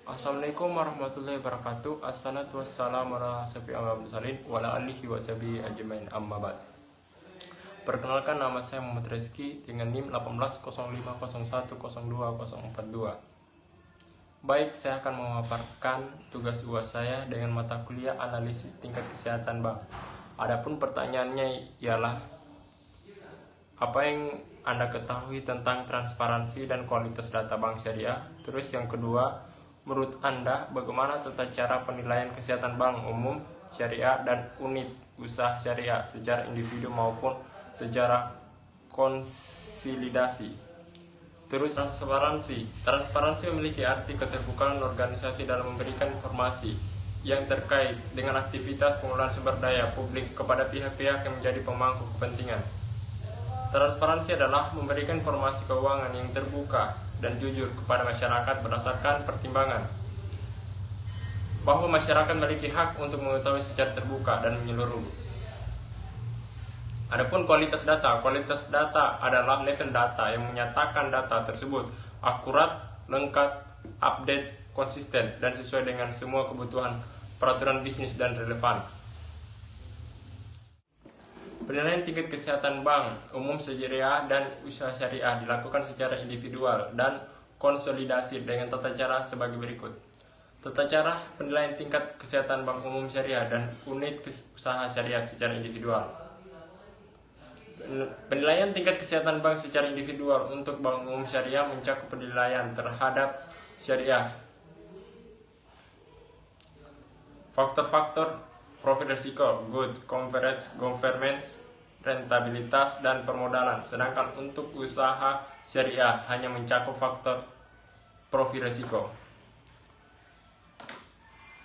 Assalamualaikum warahmatullahi wabarakatuh. Assalatu wassalamu ala asyrofil mursalin wa ala alihi wa sahbihi ajmain, amma ba'd. Perkenalkan, nama saya Muhammad Rezki dengan NIM 1805010242. Baik, saya akan memaparkan tugas UAS saya dengan mata kuliah analisis tingkat kesehatan bank. Adapun pertanyaannya ialah, apa yang Anda ketahui tentang transparansi dan kualitas data bank syariah? Terus yang kedua, menurut Anda bagaimana tata cara penilaian kesehatan bank umum syariah dan unit usaha syariah secara individu maupun secara konsolidasi? Terus transparansi memiliki arti keterbukaan organisasi dalam memberikan informasi yang terkait dengan aktivitas pengelolaan sumber daya publik kepada pihak-pihak yang menjadi pemangku kepentingan. Transparansi adalah memberikan informasi keuangan yang terbuka dan jujur kepada masyarakat berdasarkan pertimbangan bahwa masyarakat memiliki hak untuk mengetahui secara terbuka dan menyeluruh. Adapun kualitas data adalah level data yang menyatakan data tersebut akurat, lengkap, update, konsisten, dan sesuai dengan semua kebutuhan peraturan bisnis dan relevan. Penilaian tingkat kesehatan bank umum syariah dan usaha syariah dilakukan secara individual dan konsolidasi dengan tata cara sebagai berikut. Tata cara penilaian tingkat kesehatan bank umum syariah dan unit usaha syariah secara individual. Penilaian tingkat kesehatan bank secara individual untuk bank umum syariah mencakup penilaian terhadap syariah, faktor-faktor profil risiko, good, coverage, governance, rentabilitas, dan permodalan. Sedangkan untuk usaha syariah hanya mencakup faktor profil risiko.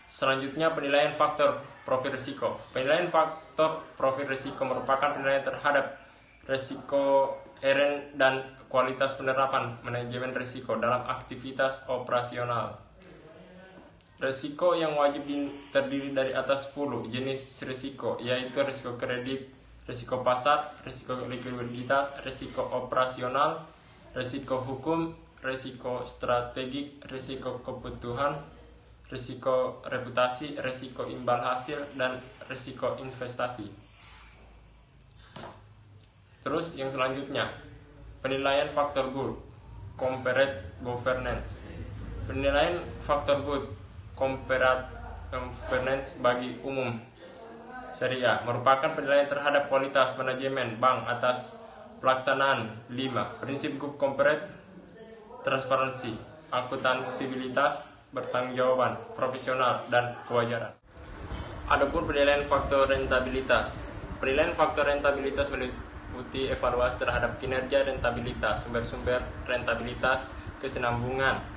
Selanjutnya, penilaian faktor profil risiko. Penilaian faktor profil risiko merupakan penilaian terhadap risiko inherent dan kualitas penerapan manajemen risiko dalam aktivitas operasional. Risiko yang wajib terdiri dari atas 10 jenis risiko, yaitu risiko kredit, risiko pasar, risiko likuiditas, risiko operasional, risiko hukum, risiko strategik, risiko kebutuhan, risiko reputasi, risiko imbal hasil, dan risiko investasi. Terus yang selanjutnya, penilaian faktor good, compared governance. Penilaian faktor good, compared governance bagi umum syariah merupakan penilaian terhadap kualitas manajemen bank atas pelaksanaan 5 prinsip good compared: transparansi, akuntabilitas, bertanggungjawaban, profesional, dan kewajaran. Adapun penilaian faktor rentabilitas. Penilaian faktor rentabilitas meliputi evaluasi terhadap kinerja rentabilitas, sumber-sumber rentabilitas, kesinambungan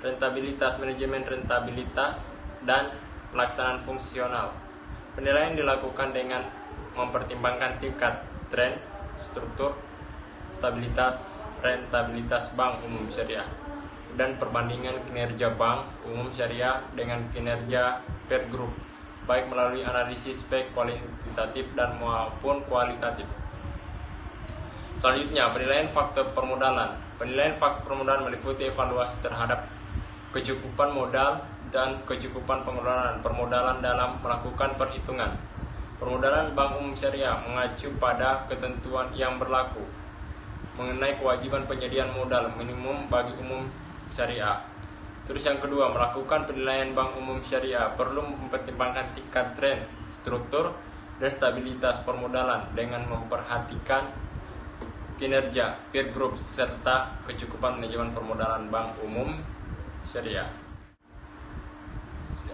rentabilitas, manajemen rentabilitas, dan pelaksanaan fungsional. Penilaian dilakukan dengan mempertimbangkan tingkat tren, struktur, stabilitas, rentabilitas bank umum syariah, dan perbandingan kinerja bank umum syariah dengan kinerja peer group, baik melalui analisis baik kuantitatif dan maupun kualitatif. Selanjutnya, penilaian faktor permodalan. Penilaian faktor permodalan meliputi evaluasi terhadap kecukupan modal dan kecukupan pengelolaan permodalan dalam melakukan perhitungan. Permodalan bank umum syariah mengacu pada ketentuan yang berlaku mengenai kewajiban penyediaan modal minimum bagi umum syariah. Terus yang kedua, melakukan penilaian bank umum syariah perlu mempertimbangkan tingkat tren, struktur, dan stabilitas permodalan dengan memperhatikan kinerja peer group serta kecukupan manajemen permodalan bank umum syariah.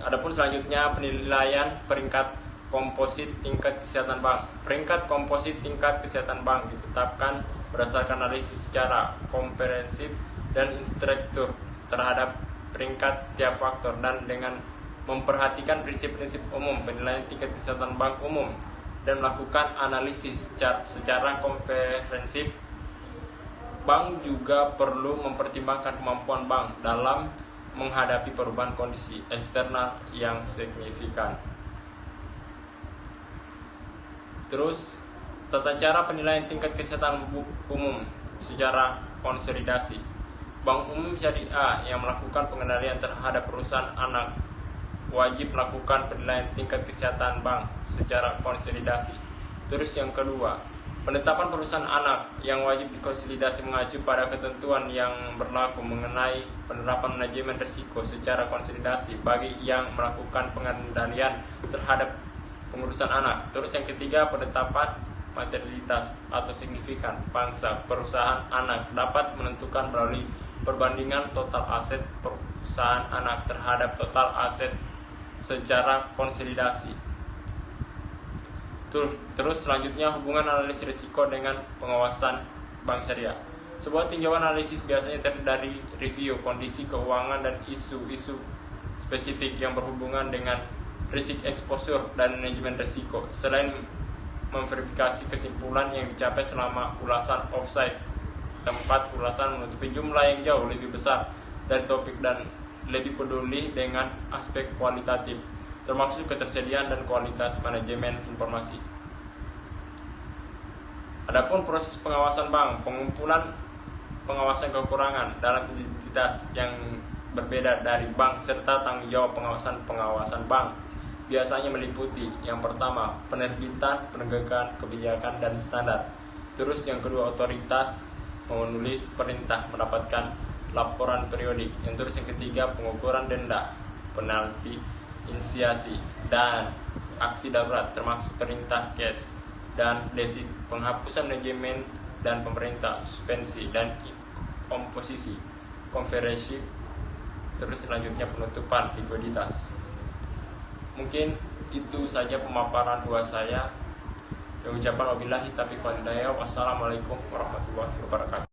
Adapun selanjutnya, penilaian peringkat komposit tingkat kesehatan bank. Peringkat komposit tingkat kesehatan bank ditetapkan berdasarkan analisis secara komprehensif dan instruktur terhadap peringkat setiap faktor dan dengan memperhatikan prinsip-prinsip umum penilaian tingkat kesehatan bank umum dan melakukan analisis secara komprehensif. Bank juga perlu mempertimbangkan kemampuan bank dalam menghadapi perubahan kondisi eksternal yang signifikan. Terus, tata cara penilaian tingkat kesehatan umum secara konsolidasi. Bank Umum Syariah yang melakukan pengendalian terhadap perusahaan anak wajib melakukan penilaian tingkat kesehatan bank secara konsolidasi. Terus yang kedua, penetapan perusahaan anak yang wajib dikonsolidasi mengacu pada ketentuan yang berlaku mengenai penerapan manajemen risiko secara konsolidasi bagi yang melakukan pengendalian terhadap pengurusan anak. Terus yang ketiga, penetapan materialitas atau signifikan bangsa perusahaan anak dapat menentukan melalui perbandingan total aset perusahaan anak terhadap total aset secara konsolidasi. Terus selanjutnya, hubungan analisis risiko dengan pengawasan bank syariah. Sebuah tinjauan analisis biasanya terdiri dari review kondisi keuangan dan isu-isu spesifik yang berhubungan dengan risiko exposure dan manajemen risiko. Selain memverifikasi kesimpulan yang dicapai selama ulasan offsite, tempat ulasan menutupi jumlah yang jauh lebih besar dari topik dan lebih peduli dengan aspek kualitatif, termasuk ketersediaan dan kualitas manajemen informasi. Adapun proses pengawasan bank, pengumpulan pengawasan kekurangan dalam identitas yang berbeda dari bank serta tanggung jawab pengawasan bank biasanya meliputi yang pertama, penerbitan, penegakan kebijakan dan standar. Terus yang kedua, otoritas menulis perintah mendapatkan laporan periodik. Yang terus yang ketiga, pengukuran denda, penalti, inisiasi dan aksi darurat termasuk perintah cash dan desit, penghapusan manajemen dan pemerintah, suspensi dan komposisi, conversion. Terus selanjutnya penutupan likuiditas. Mungkin itu saja pemaparan dua saya. Ucapan wabillahi taufiq wal hidayah. Wassalamualaikum warahmatullahi wabarakatuh.